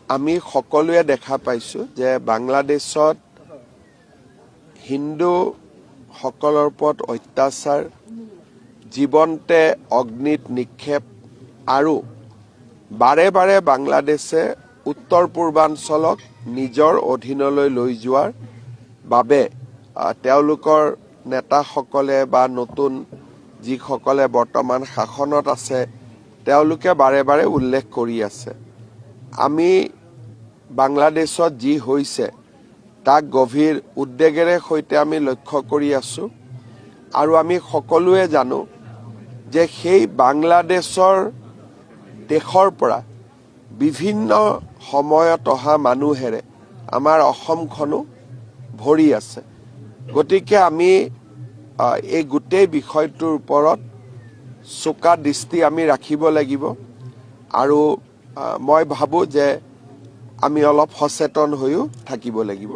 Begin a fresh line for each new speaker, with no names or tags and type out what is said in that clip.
আমি সকলোৱে দেখা পাইছোঁ যে বাংলাদেশত হিন্দু সকলৰ ওপৰত অত্যাচাৰ, জীৱন্তে অগ্নিত নিক্ষেপ আৰু বাৰে বাৰে বাংলাদেশে উত্তৰ পূৰ্বাঞ্চলক নিজৰ অধীনলৈ লৈ যোৱাৰ বাবে তেওঁলোকৰ নেতাসকলে বা নতুন যিসকলে বৰ্তমান শাসনত আছে তেওঁলোকে বাৰে বাৰে উল্লেখ কৰি আছে। আমি বাংলাদেশত যি হৈছে তাক গভীৰ উদ্বেগেৰে সৈতে আমি লক্ষ্য কৰি আছোঁ আৰু আমি সকলোৱে জানো যে সেই বাংলাদেশৰ দেশৰ পৰা বিভিন্ন সময়ত অহা মানুহেৰে আমাৰ অসমখনো ভৰি আছে। গতিকে আমি এই গোটেই বিষয়টোৰ ওপৰত চোকা দৃষ্টি আমি ৰাখিব লাগিব আৰু মই ভাবোঁ যে আমি অলপ সচেতন হৈও থাকিব লাগিব।